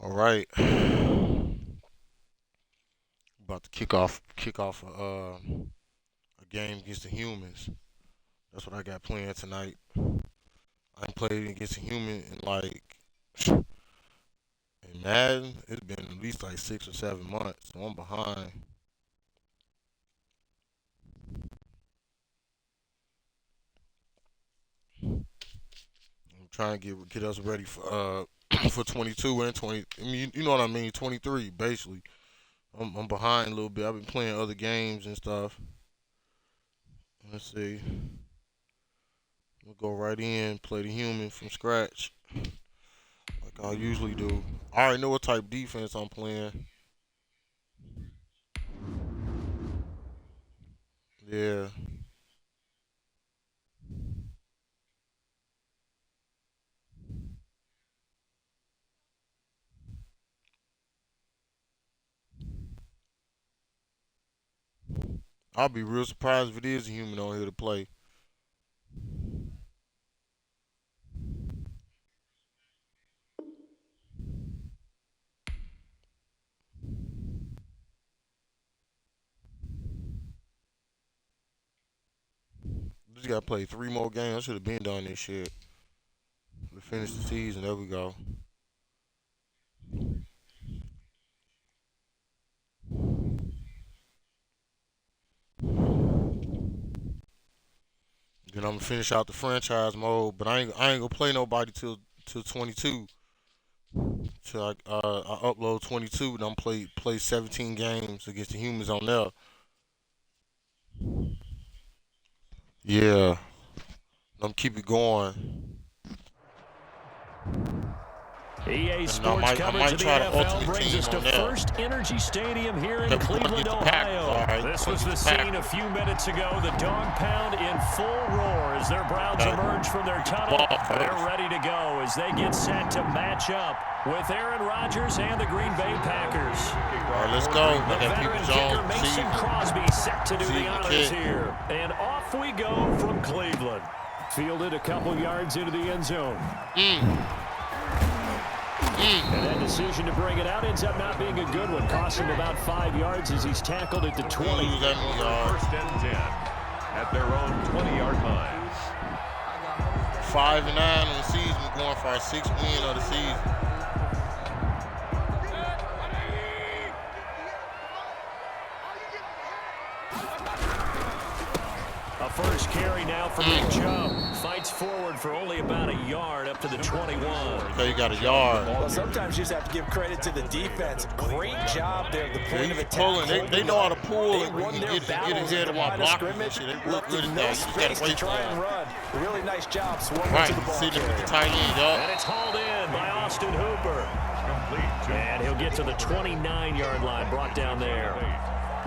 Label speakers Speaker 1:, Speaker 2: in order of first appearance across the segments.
Speaker 1: All right, about to kick off a game against the humans. That's what I got playing tonight. I ain't played against a human in in Madden. It's been at least like 6 or 7 months. So I'm behind. I'm trying to get us ready for for 22 and 20. I mean, you know what I mean. 23 basically. I'm behind a little bit. I've been playing other games and stuff. Let's see. We'll go right in, play the human from scratch, like I usually do. I already know what type of defense I'm playing. Yeah. I'll be real surprised if it is a human on here to play. Just gotta play 3 more games. I should have been done this shit. We finished the season. There we go. Then I'm gonna finish out the franchise mode, but I ain't gonna play nobody till 22. Till I upload 22, and I'm play 17 games against the humans on there. Yeah, I'm keep it going.
Speaker 2: EA
Speaker 1: And
Speaker 2: Sports
Speaker 1: I
Speaker 2: coverage
Speaker 1: might
Speaker 2: of the
Speaker 1: try the
Speaker 2: NFL
Speaker 1: ultimate
Speaker 2: brings us
Speaker 1: team
Speaker 2: to
Speaker 1: on there.
Speaker 2: First Energy Stadium here in
Speaker 1: Yeah, we're gonna
Speaker 2: Cleveland,
Speaker 1: get the Packers,
Speaker 2: Ohio.
Speaker 1: all right.
Speaker 2: This
Speaker 1: We're
Speaker 2: was
Speaker 1: gonna
Speaker 2: the
Speaker 1: get the
Speaker 2: scene a
Speaker 1: Packers.
Speaker 2: few minutes ago. The dog pound in full roar as their Browns emerge from their tunnel.
Speaker 1: Ball first.
Speaker 2: They're ready to go as they get set to match up with Aaron Rodgers and the Green Bay Packers.
Speaker 1: All right, let's go.
Speaker 2: The
Speaker 1: I got
Speaker 2: veteran
Speaker 1: People
Speaker 2: kicker
Speaker 1: Jones,
Speaker 2: Mason Crosby set to do
Speaker 1: see
Speaker 2: the
Speaker 1: the
Speaker 2: honors
Speaker 1: kick.
Speaker 2: here. And off we go from Cleveland. Fielded a couple yards into the end zone. And that decision to bring it out ends up not being a good one. Cost him about 5 yards as he's tackled at the 20.
Speaker 1: Use that many yards.
Speaker 3: First and 10 at their own 20-yard line.
Speaker 1: 5-9 on the season. We're going for our 6th win of the season.
Speaker 2: A first carry now for Nick Chubb. Fights forward for only about a yard up to the 21.
Speaker 1: Okay, you got a yard.
Speaker 4: Well, sometimes you just have to give credit to the defense. Great job there at the point of attack.
Speaker 1: Pulling. They know how to pull
Speaker 4: They
Speaker 1: and
Speaker 4: won their
Speaker 1: get
Speaker 4: battles
Speaker 1: ahead
Speaker 4: at
Speaker 1: of
Speaker 4: the
Speaker 1: my
Speaker 4: line of
Speaker 1: blockers and
Speaker 4: scrimmage.
Speaker 1: shit. They work
Speaker 4: Left
Speaker 1: good
Speaker 4: them
Speaker 1: at
Speaker 4: no
Speaker 1: that. You just
Speaker 4: space
Speaker 1: gotta
Speaker 4: to
Speaker 1: wait
Speaker 4: try
Speaker 1: for
Speaker 4: and
Speaker 1: them.
Speaker 4: run. Really nice job swarming
Speaker 1: Right,
Speaker 4: to the ball
Speaker 1: see them with the
Speaker 4: carrier.
Speaker 1: tight end, y'all.
Speaker 2: And it's hauled in by Austin Hooper. And he'll get to the 29-yard line, brought down there.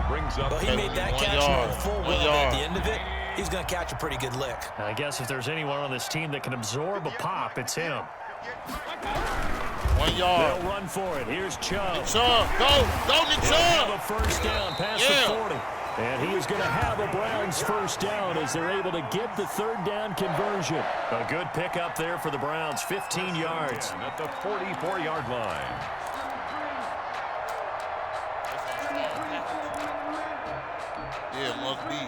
Speaker 3: Brings up
Speaker 4: Well, he made that
Speaker 1: 1
Speaker 4: catch
Speaker 1: yard.
Speaker 4: knowing full
Speaker 1: 1
Speaker 4: well that
Speaker 1: yard.
Speaker 4: at the end of it, he's going to catch a pretty good lick.
Speaker 2: I guess if there's anyone on this team that can absorb a pop, it's him.
Speaker 1: 1 yard.
Speaker 2: They'll run for it. Here's Chubb.
Speaker 1: Chubb, go, Nick
Speaker 2: He'll have a
Speaker 1: Chubb.
Speaker 2: first down past
Speaker 1: Yeah.
Speaker 2: the 40. And he is going to have a Browns first down as they're able to get the third down conversion. A good pickup there for the Browns, 15 yards.
Speaker 3: at the 44-yard line.
Speaker 1: Yeah, must be.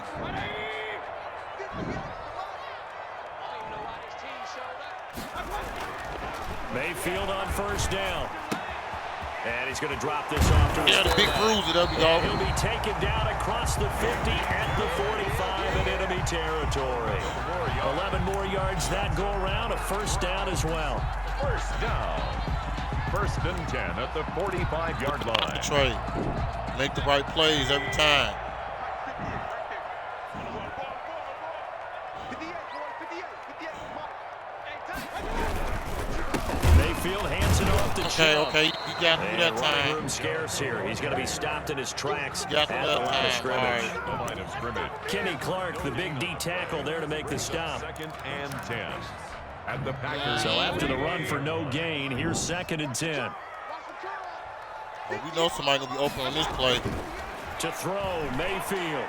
Speaker 2: Mayfield on first down. And he's going to drop this off to his
Speaker 1: Yeah, the big
Speaker 2: fullback.
Speaker 1: bruiser. There we
Speaker 2: And
Speaker 1: go.
Speaker 2: he'll be taken down across the 50 at the 45 in enemy territory. 11 more yards that go around, a first down as well.
Speaker 3: First down. First and 10 at the 45-yard line.
Speaker 1: Detroit, make the right plays every time.
Speaker 2: Mayfield hands it off to Chubb.
Speaker 1: Okay, you got to do that
Speaker 2: And running
Speaker 1: time.
Speaker 2: room scarce here. He's going to be stopped in his tracks
Speaker 1: You got
Speaker 2: at
Speaker 1: to
Speaker 2: the
Speaker 1: do
Speaker 2: line of
Speaker 1: that
Speaker 2: scrimmage.
Speaker 1: time.
Speaker 3: The line of scrimmage.
Speaker 2: Kenny Clark, the big D tackle there to make the stop.
Speaker 3: Second and 10 at the Packers.
Speaker 2: So after the run for no gain, here's second and 10.
Speaker 1: Well, we know somebody going to be open on this play.
Speaker 2: To throw, Mayfield.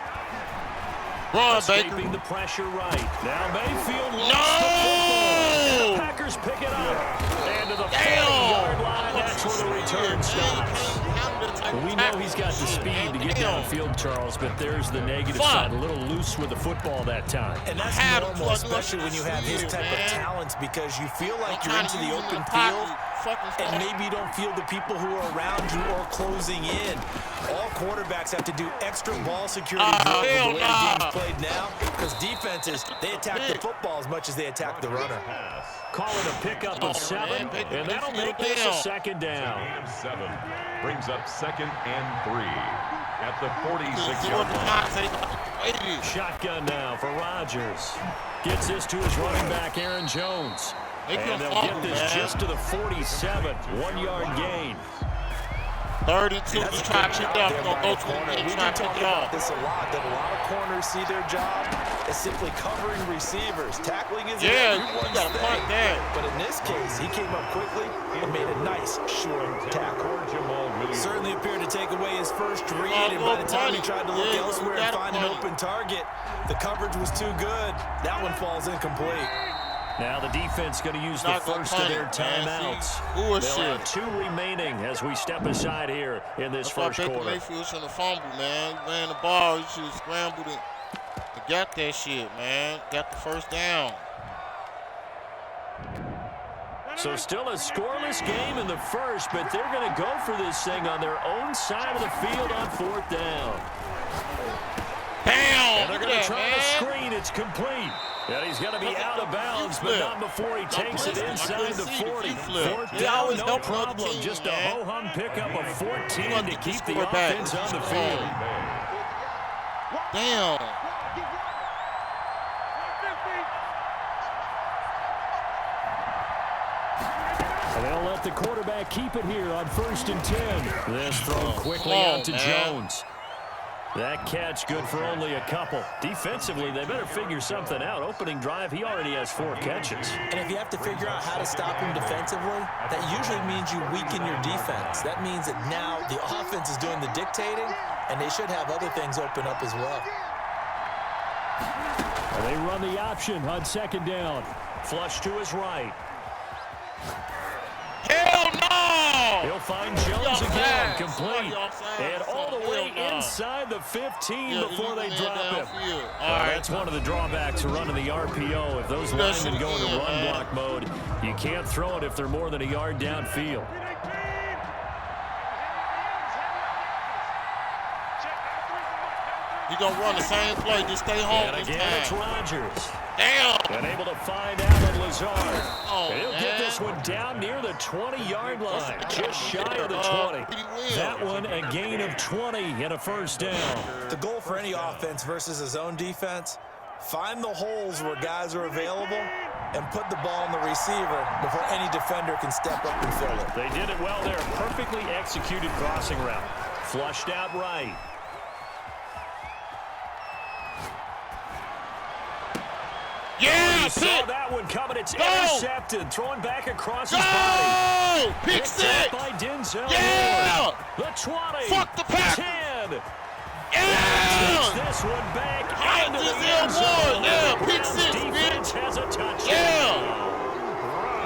Speaker 1: Run,
Speaker 2: Escaping
Speaker 1: Baker.
Speaker 2: the pressure right. Now Mayfield lost
Speaker 1: No!
Speaker 2: the football. The Packers pick it up. And to the 40-yard line, that's where the return stops. We know he's got the speed to get downfield, Charles, but there's the negative side. A little loose with the football that time.
Speaker 4: And that's normal, especially when you have his type of talents, because you feel like you're into the open field, and maybe you don't feel the people who are around you or closing in. All quarterbacks have to do extra ball security drills with the way the game's played now, because defenses, they attack the football as much as they attack the runner.
Speaker 2: Call it a pickup of 7, and that'll make this a second down.
Speaker 3: Gain of 7 brings up 2nd and 3 at the 46-yard line.
Speaker 2: Shotgun now for Rodgers. Gets this to his running back, Aaron Jones. And they'll get this just to the 47. 1-yard gain.
Speaker 1: 32 to try to pick up. Don't go to the
Speaker 4: We've been talking about this a lot, that a lot of corners see their job as simply covering receivers. Tackling is everyone's thing. But in this case, he came up quickly and made a nice short tackle. Certainly appeared to take away his first read, and by the time he tried to look elsewhere and find an open target, the coverage was too good. That one falls incomplete.
Speaker 2: Now the defense going to use the first of their timeouts. They'll have 2 remaining as we step aside here in this first quarter.
Speaker 1: Mayfield shouldn't have fumbled, man. He ran the ball. He should have scrambled it. He got that shit, man. Got the first down.
Speaker 2: So still a scoreless game in the first, but they're going to go for this thing on their own side of the field on 4th down.
Speaker 1: Damn!
Speaker 2: And they're going to try to screen. It's complete. And he's going to be out of bounds, but not before he takes it inside the 40. 4th down, no problem. Just a ho-hum pickup of 14 to keep the offense on the field.
Speaker 1: Damn.
Speaker 2: And they'll let the quarterback keep it here on 1st and 10. This throw quickly out to Jones. That catch good for only a couple. Defensively, they better figure something out. Opening drive, he already has 4 catches.
Speaker 4: And if you have to figure out how to stop him defensively, that usually means you weaken your defense. That means that now the offense is doing the dictating, and they should have other things open up as well.
Speaker 2: And they run the option on 2nd down. Flush to his right.
Speaker 1: Hell no!
Speaker 2: He'll find Jones again, complete. And all the way inside the 15 before they drop him. That's one of the drawbacks of running the RPO. If those linemen go into run block mode, you can't throw it if they're more than a yard downfield.
Speaker 1: You're going to run the same play. Just stay home
Speaker 2: and
Speaker 1: this
Speaker 2: again,
Speaker 1: time.
Speaker 2: it's Rodgers.
Speaker 1: Damn!
Speaker 2: And able to find out on Lazard. And he'll get this one down near the 20-yard line. Just shy of the 20. That one a gain of 20 and a 1st down.
Speaker 4: The goal for any offense versus a zone defense, find the holes where guys are available and put the ball on the receiver before any defender can step up and fill it.
Speaker 2: They did it well there. Perfectly executed crossing route. Flushed out right.
Speaker 1: Yeah,
Speaker 2: saw that one coming. It's intercepted. Throwing back across his body.
Speaker 1: Pick 6
Speaker 2: by Denzel.
Speaker 1: Yeah.
Speaker 2: The 20.
Speaker 1: Fuck the pack.
Speaker 2: 10.
Speaker 1: Yeah.
Speaker 2: Takes this one back into the
Speaker 1: Denzel
Speaker 2: end zone.
Speaker 1: Yeah, pick 6,
Speaker 2: Defense has a touchdown.
Speaker 1: Yeah.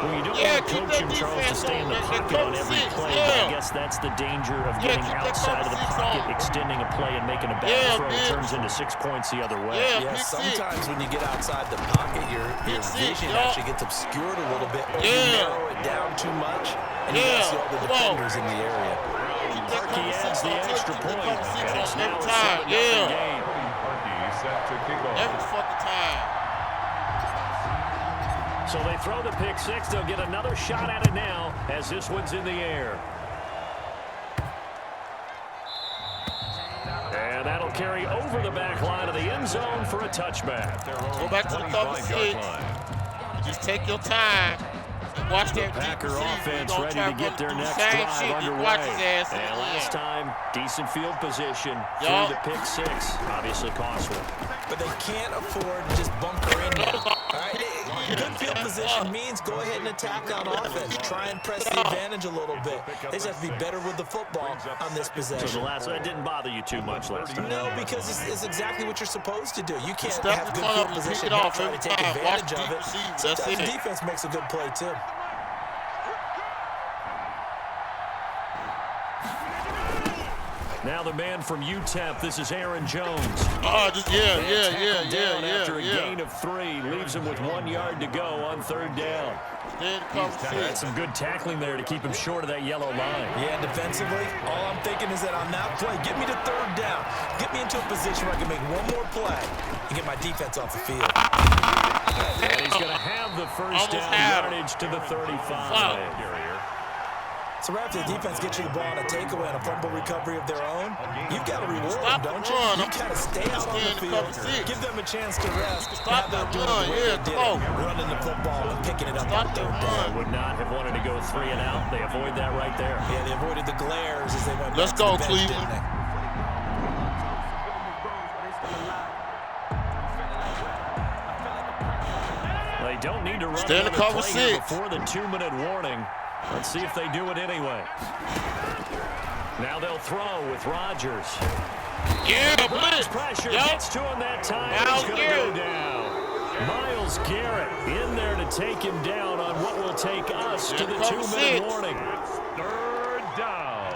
Speaker 2: Well, you don't want to coach him, Charles, to stay in the pocket on every play, but I guess that's the danger of getting outside of the pocket, extending a play, and making a bad throw. It turns into 6 points the other way.
Speaker 4: Yeah, sometimes when you get outside the pocket, your vision actually gets obscured a little bit, or you narrow it down too much, and you don't see all the defenders in the area.
Speaker 2: Parkey adds the extra point, and it's now a 7-0 game.
Speaker 1: Every fucking time.
Speaker 2: So they throw the pick 6. They'll get another shot at it now as this one's in the air. And that'll carry over the back line of the end zone for a touchback.
Speaker 1: Go back to the cover 6. Just take your time. Watch that
Speaker 2: Packer offense ready to get their next drive underway. And last time, decent field position through the pick 6. Obviously costly.
Speaker 4: But they can't afford to just bunker in now. All right? Good field position means go ahead and attack on offense. Try and press the advantage a little bit. They just have to be better with the football on this possession.
Speaker 2: So the last one didn't bother you too much last time.
Speaker 4: No, because it's exactly what you're supposed to do. You can't have good field position and not try to take advantage of it. Sometimes the defense makes a good play too.
Speaker 2: Now the man from UTEP, this is Aaron Jones.
Speaker 1: After
Speaker 2: a gain of 3, leaves him with 1 yard to go on 3rd down. That's some good tackling there to keep him short of that yellow line.
Speaker 4: Yeah, defensively, all I'm thinking is that on that play, get me to 3rd down. Get me into a position where I can make one more play and get my defense off the field.
Speaker 2: And he's going to have the first down yardage to the 35.
Speaker 4: So right after the defense gets you the ball on a takeaway and a fumble recovery of their own, you've got to reward them, don't you? You got to stay out on the field, give them a chance to rest.
Speaker 1: Stop that run,
Speaker 4: running the football and picking it up on 3rd down.
Speaker 2: Would not have wanted to go 3 and out. They avoid that right there.
Speaker 4: Yeah, they avoided the glares as they went
Speaker 1: Let's
Speaker 4: back
Speaker 1: go,
Speaker 4: to the bench,
Speaker 1: Cleveland.
Speaker 4: didn't they?
Speaker 2: They don't need to run
Speaker 1: Stand to cover
Speaker 2: play
Speaker 1: 6
Speaker 2: before the 2-minute warning. Let's see if they do it anyway. Now they'll throw with Rodgers.
Speaker 1: Yeah, blitz.
Speaker 2: Pressure gets to him that time. He's going to go down. Myles Garrett in there to take him down on what will take us to the 2-minute warning.
Speaker 3: 3rd down.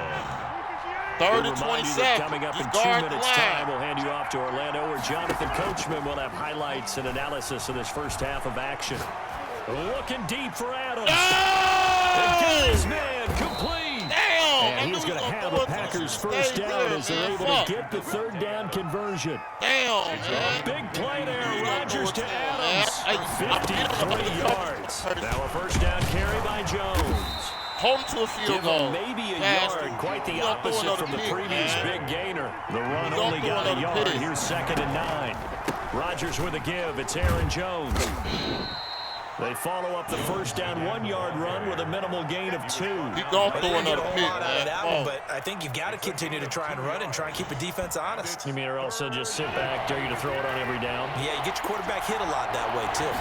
Speaker 1: 3rd and 27.
Speaker 2: Coming up in 2 minutes' time, we'll hand you off to Orlando, where Jonathan Coachman will have highlights and analysis of this first half of action. Looking deep for Adams. And got his man complete. And he's going to have the Packers first down as they're able to get the 3rd down conversion. A big play there. Rodgers to Adams. 53 yards. Now a first down carry by Jones.
Speaker 1: Hold him to a field goal.
Speaker 2: Maybe a yard. Quite the opposite from the previous big gainer. The run only got a yard. Here's 2nd and 9. Rodgers with a give. It's Aaron Jones. They follow up the first down 1-yard run with a minimal gain of 2.
Speaker 1: He's going to throw another pick, man.
Speaker 4: But I think you've got to continue to try and run and try and keep the defense honest.
Speaker 2: You mean or also just sit back, dare you to throw it on every down?
Speaker 4: Yeah, you get your quarterback hit a lot that way, too.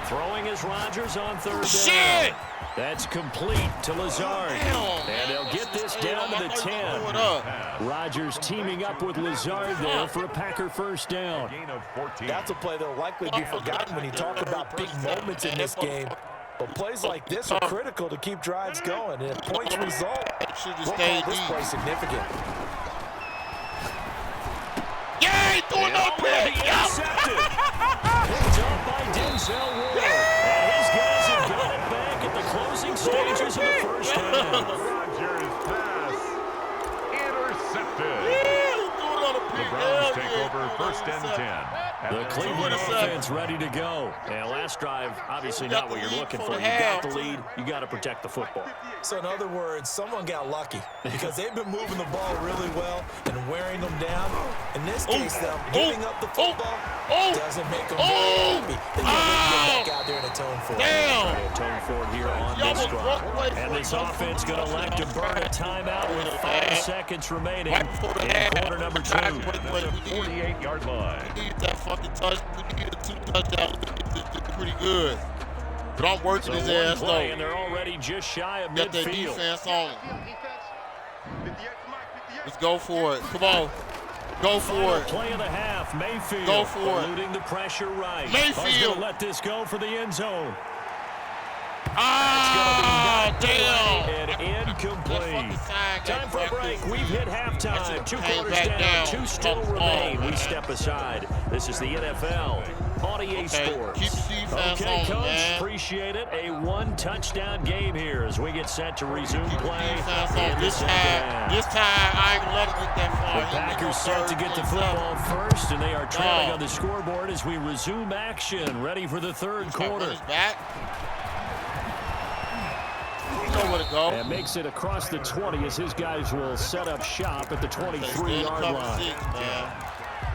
Speaker 2: Throwing is Rodgers on 3rd down.
Speaker 1: Shit!
Speaker 2: That's complete to Lazard. And they'll get this down to the 10. Rodgers teaming up with Lazard there for a Packer first down.
Speaker 4: That's a play that'll likely be forgotten when you talk about big moments in this game. But plays like this are critical to keep drives going. And if points result, we'll call this play significant.
Speaker 1: Yeah, he threw another pick.
Speaker 2: Intercepted. Picked up by Denzel. And his guys have got it back at the closing stages of the first half.
Speaker 3: Rodgers pass intercepted.
Speaker 1: The
Speaker 3: Browns take over 1st and 10.
Speaker 2: The Cleveland offense ready to go. And last drive, obviously not what you're looking for. You got the lead. You got to protect the football.
Speaker 4: So in other words, someone got lucky because they've been moving the ball really well and wearing them down. In this case, though, giving up the football doesn't make them very happy. They got to get back out there and atone for it.
Speaker 2: Atone for it here on this drive. And this offense going to elect to burn a timeout with 5 seconds remaining in quarter number 2.
Speaker 3: At the 48-yard line.
Speaker 1: We need that fucking touch. We need a 2 touchdown. It's pretty good. But I'm working his ass, though.
Speaker 2: And they're already just shy of
Speaker 1: got that
Speaker 2: midfield.
Speaker 1: defense on him. Let's go for it. Come on. Go for it.
Speaker 2: Play of the half. Mayfield.
Speaker 1: Go for it.
Speaker 2: Eluding the pressure right.
Speaker 1: Mayfield.
Speaker 2: Let this go for the end zone.
Speaker 1: Ah, damn.
Speaker 2: And incomplete. Time for a break. We've hit halftime. 2 quarters down. 2 still remain. We step aside. This is the NFL on EA Sports.
Speaker 1: Keep the defense
Speaker 2: Okay,
Speaker 1: on,
Speaker 2: Coach.
Speaker 1: man.
Speaker 2: Appreciate it. A 1-touchdown game here as we get set to resume play.
Speaker 1: This time, I ain't gonna let him get that far.
Speaker 2: The Packers set to get the football first, and they are trailing on the scoreboard as we resume action. Ready for the 3rd quarter.
Speaker 1: Back. Know where to go.
Speaker 2: And makes it across the 20 as his guys will set up shop at the 23-yard line.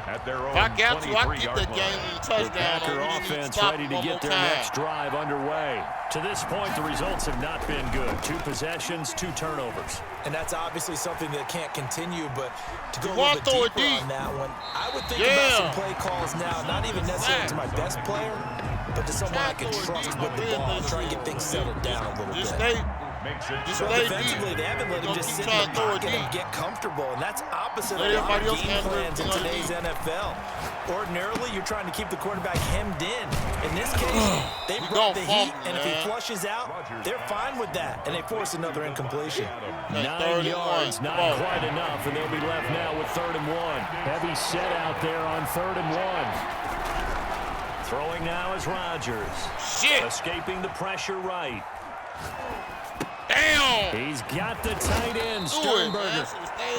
Speaker 3: At their own
Speaker 1: if I got to, I can get
Speaker 3: 23-yard
Speaker 1: that game in a touchdown.
Speaker 2: The Packer offense ready to get their next drive underway. To this point, the results have not been good. 2 possessions, 2 turnovers.
Speaker 4: And that's obviously something that can't continue, but to go a little bit deeper on that one, I would think about some play calls now, not even necessarily to my best player, but to someone I can trust with the ball and try and get things settled down a little bit.
Speaker 3: makes it
Speaker 4: So defensively, they haven't let him just sit in the pocket and get comfortable, and that's opposite of a lot of game plans in today's NFL. Ordinarily, you're trying to keep the quarterback hemmed in. In this case, they brought the heat, and if he flushes out, they're fine with that, and they force another incompletion.
Speaker 2: 9 yards, not quite enough, and they'll be left now with 3rd and 1. Heavy set out there on 3rd and 1. Throwing now is Rodgers. Escaping the pressure right.
Speaker 1: Damn!
Speaker 2: He's got the tight end, Sternberger.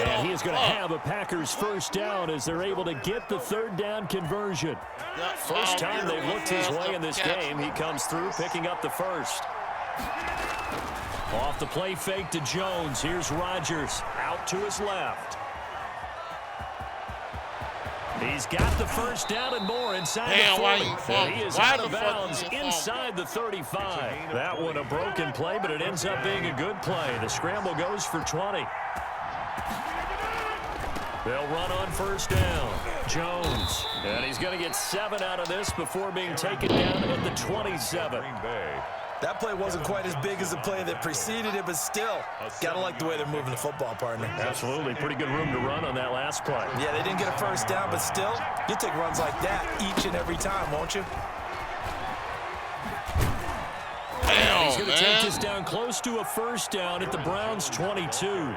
Speaker 2: And he is going to have a Packers first down as they're able to get the 3rd down conversion. First time they've looked his way in this game. He comes through picking up the first. Off the play fake to Jones. Here's Rodgers out to his left. He's got the first down and more inside the 40. And he is out of bounds inside the 35. That one a broken play, but it ends up being a good play. The scramble goes for 20. They'll run on first down. Jones. And he's going to get 7 out of this before being taken down at the 27.
Speaker 4: That play wasn't quite as big as the play that preceded it, but still, gotta like the way they're moving the football, partner.
Speaker 2: Absolutely. Pretty good room to run on that last play.
Speaker 4: Yeah, they didn't get a first down, but still, you'll take runs like that each and every time, won't you?
Speaker 2: Damn, he's going to take this down close to a first down at the Browns' 22.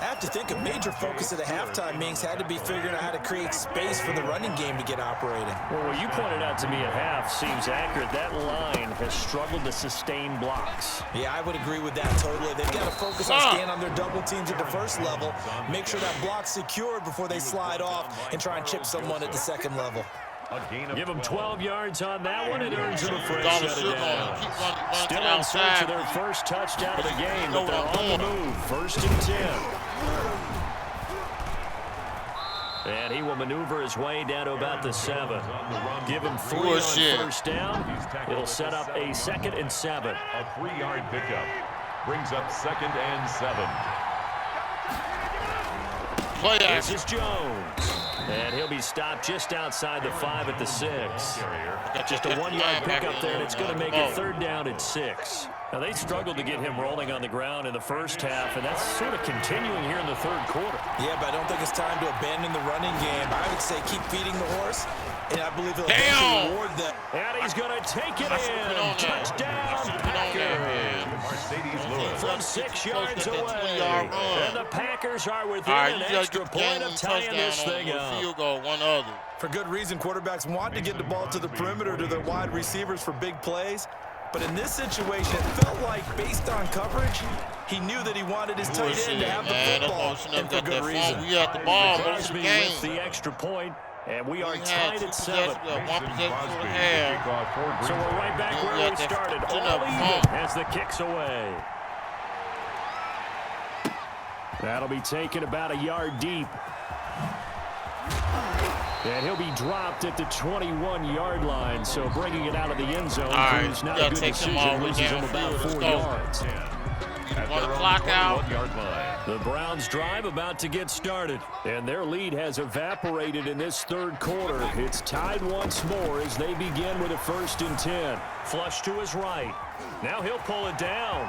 Speaker 4: I have to think a major focus of the halftime meetings had to be figuring out how to create space for the running game to get operating.
Speaker 2: Well, what you pointed out to me at half seems accurate. That line has struggled to sustain blocks.
Speaker 4: Yeah, I would agree with that totally. They've got to focus on staying on their double teams at the first level, make sure that block's secured before they slide off and try and chip someone at the second level.
Speaker 2: Give them 12 yards on that one. It earns them a fresh shutdown. Still in search of their first touchdown of the game, but they're on the move. 1st and 10. And he will maneuver his way down to about the 7. Give him 3 on first down. It'll set up a 2nd and 7.
Speaker 3: A 3-yard pickup brings up 2nd and 7.
Speaker 2: This is Jones. And he'll be stopped just outside the 5 at the 6. Just a 1-yard pickup there, and it's going to make it 3rd down at 6. Now, they struggled to get him rolling on the ground in the first half, and that's sort of continuing here in the 3rd quarter.
Speaker 4: Yeah, but I don't think it's time to abandon the running game. I would say keep feeding the horse, and I believe he'll eventually reward them.
Speaker 2: And he's going to take it in. Touchdown, Packers. From 6 yards away. And the Packers are within an extra point of tying this thing up.
Speaker 1: Field goal, one other.
Speaker 4: For good reason, quarterbacks want to get the ball to the perimeter to their wide receivers for big plays. But in this situation, it felt like, based on coverage, he knew that he wanted his tight end to have the football, and for good reason.
Speaker 1: We got the ball, but it's the game.
Speaker 2: With the extra point, and we are tied at 7.
Speaker 1: One possession for the half.
Speaker 2: So we're right back where we started, all even as the kick's away. That'll be taken about a yard deep. And he'll be dropped at the 21-yard line, so bringing it out of the end zone proves not a good decision. Loses him about 4 yards.
Speaker 1: Want to clock out.
Speaker 2: The Browns' drive about to get started, and their lead has evaporated in this 3rd quarter. It's tied once more as they begin with a 1st and 10. Flush to his right. Now he'll pull it down.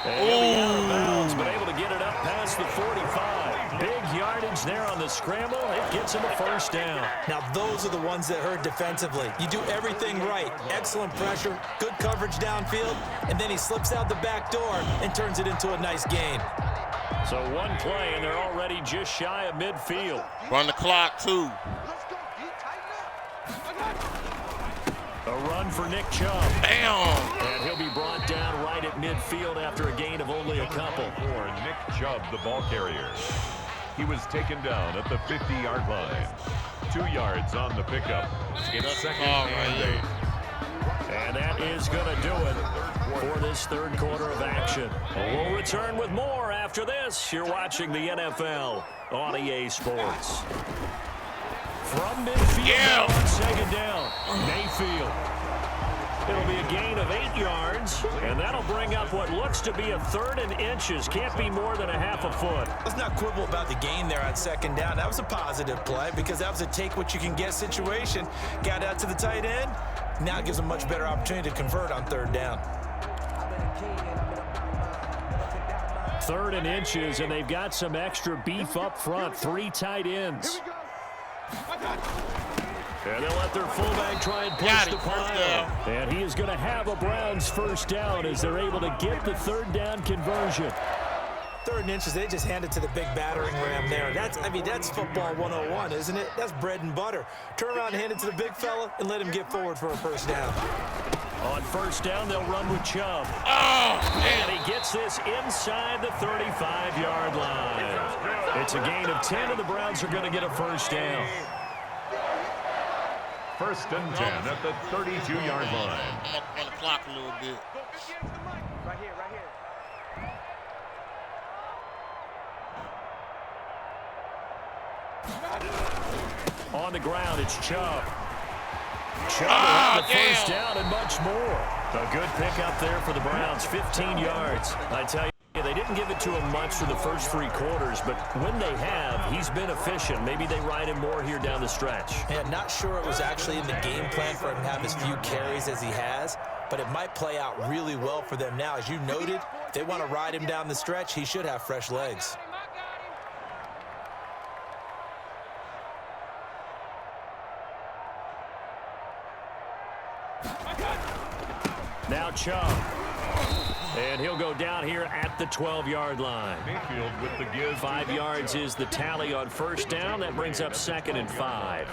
Speaker 2: And he'll be out of bounds, but able to get it up past the 45. Big yardage there on the scramble. It gets him a first down.
Speaker 4: Now, those are the ones that hurt defensively. You do everything right. Excellent pressure, good coverage downfield, and then he slips out the back door and turns it into a nice gain.
Speaker 2: So one play, and they're already just shy of midfield.
Speaker 1: Run the clock, too.
Speaker 2: A run for Nick Chubb.
Speaker 1: Bam!
Speaker 2: And he'll be brought down right at midfield after a gain of only a couple.
Speaker 3: For Nick Chubb, the ball carrier. He was taken down at the 50-yard line. 2 yards on the pickup. It's 2nd and 8.
Speaker 2: And that is going to do it for this 3rd quarter of action. We'll return with more after this. You're watching the NFL on EA Sports. From midfield, on 2nd down, Mayfield. It'll be a gain of 8 yards, and that'll bring up what looks to be a 3rd and inches. Can't be more than a half a foot.
Speaker 4: Let's not quibble about the gain there on 2nd down. That was a positive play because that was a take-what-you-can-get situation. Got out to the tight end. Now it gives a much better opportunity to convert on 3rd down.
Speaker 2: Third and inches, and they've got some extra beef up front. 3 tight ends. And they'll let their fullback try and push the pile. And he is going to have a Browns first down as they're able to get the third down conversion.
Speaker 4: Third and inches, they just hand it to the big battering ram there. That's football 101, isn't it? That's bread and butter. Turn around and hand it to the big fella and let him get forward for a first down.
Speaker 2: On first down, they'll run with Chubb. And he gets this inside the 35-yard line. It's a gain of 10, and the Browns are going to get a first down.
Speaker 3: First and 10 at the 32-yard line.
Speaker 1: I'm up on the clock a little bit.
Speaker 5: Right here.
Speaker 2: On the ground, it's Chubb. Chubb will have the first down and much more. A good pickup there for the Browns, 15 yards. I tell you, they didn't give it to him much for the first 3 quarters, but when they have, he's been efficient. Maybe they ride him more here down the stretch.
Speaker 4: Yeah, not sure it was actually in the game plan for him to have as few carries as he has, but it might play out really well for them now. As you noted, if they want to ride him down the stretch, he should have fresh legs.
Speaker 2: Now Chubb. And he'll go down here at the 12-yard line.
Speaker 3: Mayfield with the give.
Speaker 2: 5 yards is the tally on first down. That brings up 2nd and 5.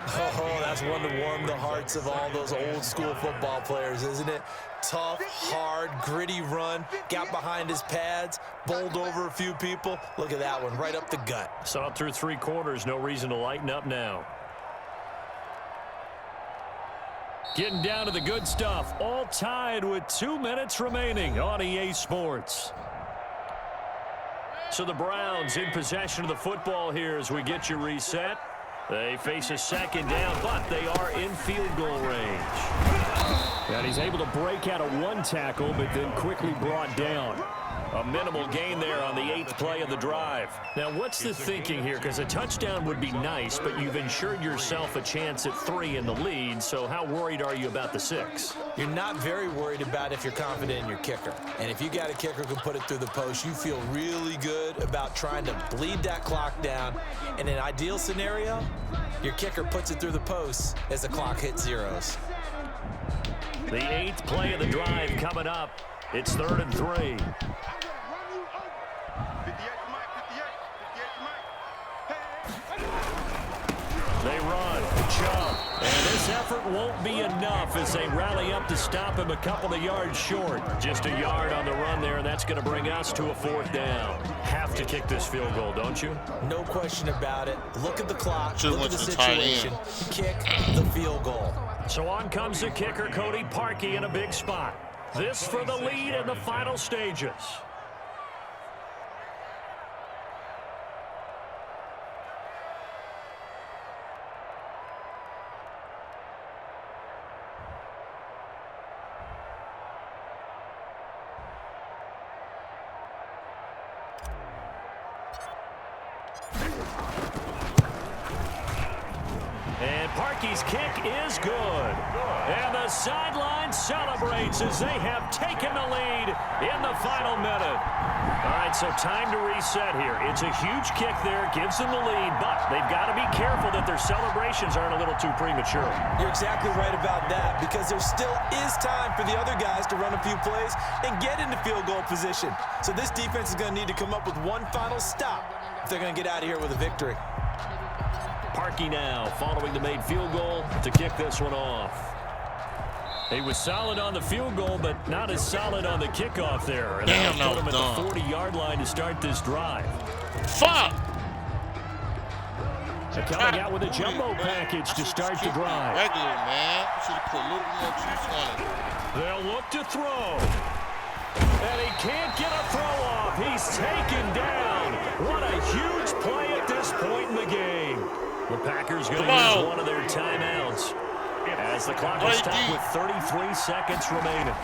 Speaker 4: Oh, that's one to warm the hearts of all those old-school football players, isn't it? Tough, hard, gritty run, got behind his pads, bowled over a few people. Look at that one, right up the gut.
Speaker 2: Saw it through 3 quarters. No reason to lighten up now. Getting down to the good stuff. All tied with 2 minutes remaining on EA Sports. So the Browns in possession of the football here as we get you reset. They face a second down, but they are in field goal range. And he's able to break out of 1 tackle, but then quickly brought down. A minimal gain there on the 8th play of the drive. Now, what's the thinking here? Because a touchdown would be nice, but you've ensured yourself a chance at 3 in the lead, so how worried are you about the 6?
Speaker 4: You're not very worried about if you're confident in your kicker. And if you got a kicker who can put it through the post, you feel really good about trying to bleed that clock down. In an ideal scenario, your kicker puts it through the post as the clock hits zeros.
Speaker 2: The 8th play of the drive coming up. It's 3rd and 3. They run. Chubb. And this effort won't be enough as they rally up to stop him a couple of yards short. Just a yard on the run there, and that's going to bring us to a 4th down. Have to kick this field goal, don't you?
Speaker 4: No question about it. Look at the clock. Look at the situation. Kick the field goal.
Speaker 2: So on comes the kicker, Cody Parkey, in a big spot. This for the lead in the final stages. And Parkey's kick is good. And the sideline celebrates as they have taken the lead in the final minute. All right, so time to reset here. It's a huge kick there, gives them the lead, but they've got to be careful that their celebrations aren't a little too premature.
Speaker 4: You're exactly right about that, because there still is time for the other guys to run a few plays and get into field goal position. So this defense is going to need to come up with one final stop if they're going to get out of here with a victory.
Speaker 2: Parkey now following the made field goal to kick this one off. He was solid on the field goal, but not as solid on the kickoff there. And
Speaker 1: damn,
Speaker 2: that put him
Speaker 1: dumb.
Speaker 2: at the 40-yard line to start this drive.
Speaker 1: Fuck!
Speaker 2: They're coming out with a jumbo package to start the drive.
Speaker 1: Regular, man. Should have put a little more juice on it.
Speaker 2: They'll look to throw. And he can't get a throw off. He's taken down. What a huge play at this point in the game. The Packers going to use one of their timeouts as the clock is stopped with 33 seconds remaining.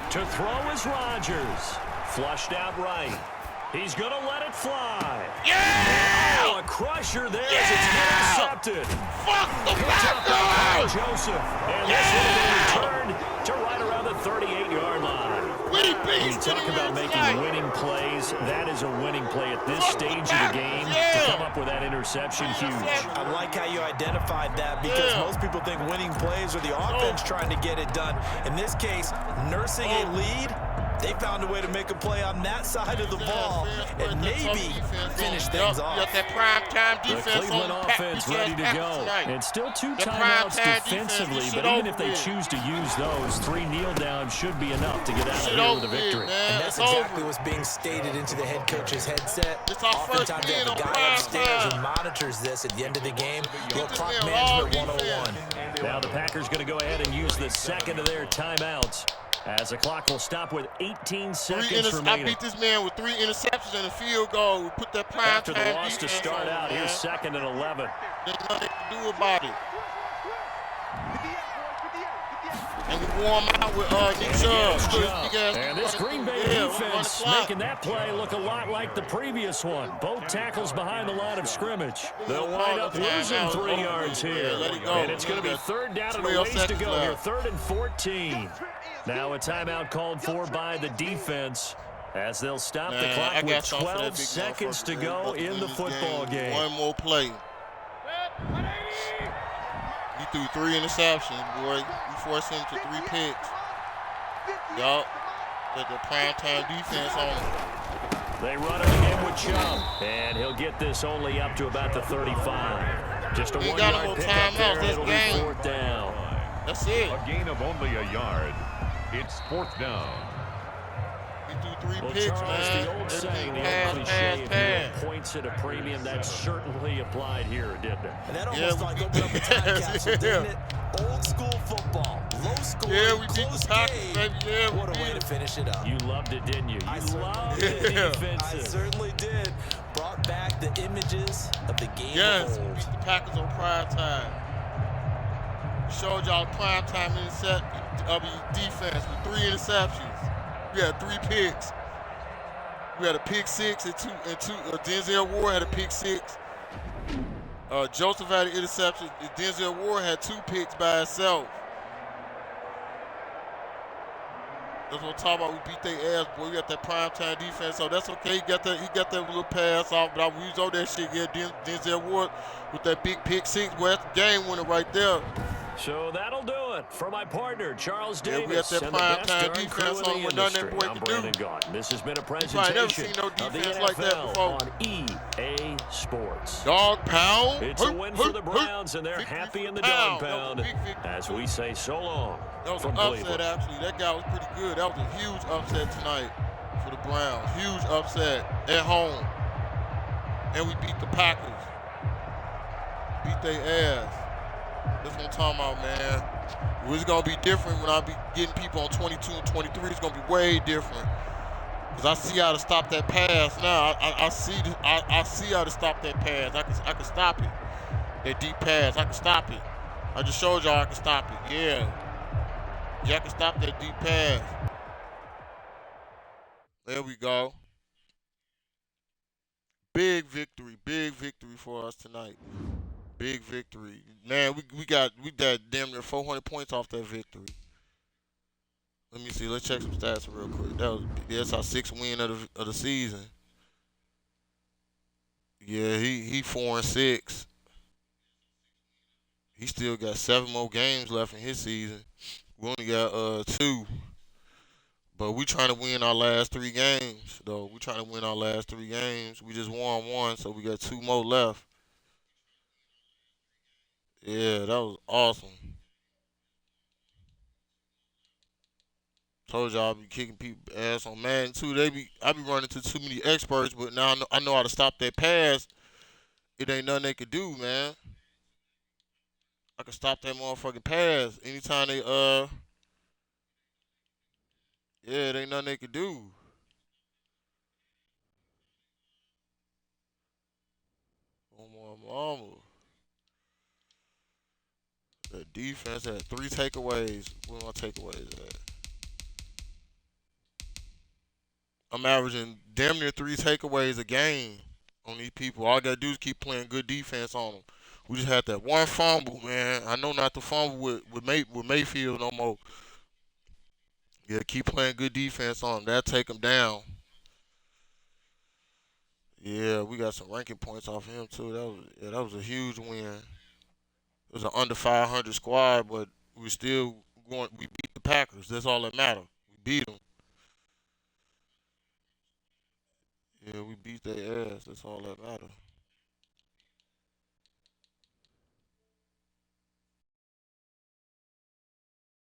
Speaker 2: To throw is Rodgers. Flushed out right. He's going to let it fly.
Speaker 1: Yeah!
Speaker 2: Oh, a crusher there as it's intercepted.
Speaker 1: Fuck the
Speaker 2: Packers!
Speaker 1: Packers!
Speaker 2: Joseph. And this one will be returned to right around the 38-yard line. talk about making winning plays. That is a winning play at this stage of the game. To come up with that interception, huge.
Speaker 4: I like how you identified that because most people think winning plays are the offense trying to get it done. In this case, nursing a lead, they found a way to make a play on that side of the ball and maybe finish things off.
Speaker 1: You got that prime time
Speaker 2: The
Speaker 1: defense
Speaker 2: Cleveland
Speaker 1: on
Speaker 2: offense ready to go. And still 2 timeouts defensively, but even if they choose to use those, 3 kneel downs should be enough to get out of here with a victory.
Speaker 4: And that's exactly what's being stated into the head coach's headset. Oftentimes they have a guy upstairs who monitors this at the end of the game. Little clock management 101.
Speaker 2: Now the Packers going to go ahead and use the second of their timeouts, as the clock will stop with 18 seconds remaining.
Speaker 1: I beat this man with 3 interceptions and a field goal. We put that prime
Speaker 2: after the loss to start out.
Speaker 1: Man.
Speaker 2: Here's 2nd and 11.
Speaker 1: There's nothing to do about it. And we wore him out with Nick Chubb.
Speaker 2: And this Green Bay defense making that play look a lot like the previous one. Both tackles behind the line of scrimmage. They'll wind up losing 3 yards here. And it's going to be 3rd down and a ways to go here. 3rd and 14. Now a timeout called for by the defense, as they'll stop the clock with 12 seconds to go in the football game.
Speaker 1: One more play. He threw 3 interceptions, boy. We forced him to 3 picks. Yup. Got the primetime defense on him.
Speaker 2: They run it again with Chubb, and he'll get this only up to about the 35. Just a 1-yard pickup there, and it'll be 4th down.
Speaker 1: That's it.
Speaker 3: A gain of only a yard. It's 4th down.
Speaker 1: He threw 3
Speaker 2: Well,
Speaker 1: picks,
Speaker 2: Charles,
Speaker 1: man.
Speaker 2: the old saying, the old cliche, if you points at a premium, that certainly applied here, didn't it?
Speaker 4: And that almost like opened up a time capsule, didn't it? Old school football, low score, close game.
Speaker 1: Baby.
Speaker 4: What a way to finish it up.
Speaker 2: You loved it, didn't you? You loved it defensive.
Speaker 4: I certainly did. Brought back the images of the game
Speaker 1: Yes,
Speaker 4: of
Speaker 1: we
Speaker 4: old.
Speaker 1: beat the Packers on prime time. We showed y'all prime time defense with 3 interceptions. We had 3 picks. We had a pick 6 and two. Denzel Ward had a pick 6. Joseph had an interception. Denzel Ward had 2 picks by himself. That's what I'm talking about. We beat their ass, boy. We got that primetime defense, so that's okay. He got that little pass off, but we was on that shit. Yeah, Denzel Ward with that big pick 6. Boy, that's the game winner right there.
Speaker 2: So that'll do it for my partner, Charles Davis.
Speaker 1: We got that
Speaker 2: and the best
Speaker 1: primetime
Speaker 2: darn
Speaker 1: defense
Speaker 2: crew
Speaker 1: on
Speaker 2: in the
Speaker 1: what none that
Speaker 2: industry.
Speaker 1: boy
Speaker 2: I'm
Speaker 1: can
Speaker 2: Brandon
Speaker 1: do.
Speaker 2: Gaudin. This has been a
Speaker 1: probably
Speaker 2: presentation
Speaker 1: never seen no
Speaker 2: of the
Speaker 1: defense
Speaker 2: NFL
Speaker 1: like that before.
Speaker 2: on EA Sports.
Speaker 1: Dog pound.
Speaker 2: It's a win for the Browns, and they're happy in the dog pound as we say so long
Speaker 1: That was
Speaker 2: from
Speaker 1: an upset,
Speaker 2: Cleveland.
Speaker 1: actually. That guy was pretty good. That was a huge upset tonight for the Browns. Huge upset at home. And we beat the Packers. Beat their ass. That's what I'm talking about, man. It's going to be different when I be getting people on 22 and 23. It's going to be way different. Because I see how to stop that pass now. I see how to stop that pass. I can stop it. That deep pass, I can stop it. I just showed y'all I can stop it. Yeah, I can stop that deep pass. There we go. Big victory for us tonight. Big victory. Man, we got damn near 400 points off that victory. Let me see. Let's check some stats real quick. That's our 6th win of the season. Yeah, he 4-6. He still got 7 more games left in his season. We only got 2. But we trying to win our last 3 games, though. We trying to win our last 3 games. We just won 1, so we got 2 more left. Yeah, that was awesome. Told y'all I be kicking people ass on Madden too. I be running to too many experts, but now I know how to stop that pass. It ain't nothing they could do, man. I can stop that motherfucking pass anytime they yeah, it ain't nothing they could do. Oh my mama. The defense had 3 takeaways. Where my takeaways at? I'm averaging damn near 3 takeaways a game on these people. All I gotta do is keep playing good defense on them. We just had that 1 fumble, man. I know not to fumble with Mayfield no more. Yeah, keep playing good defense on them. That'll take them down. Yeah, we got some ranking points off him too. That was a huge win. It was an under 500 squad, but we still going. We beat the Packers. That's all that matters. We beat them. Yeah, we beat their ass. That's all that matters.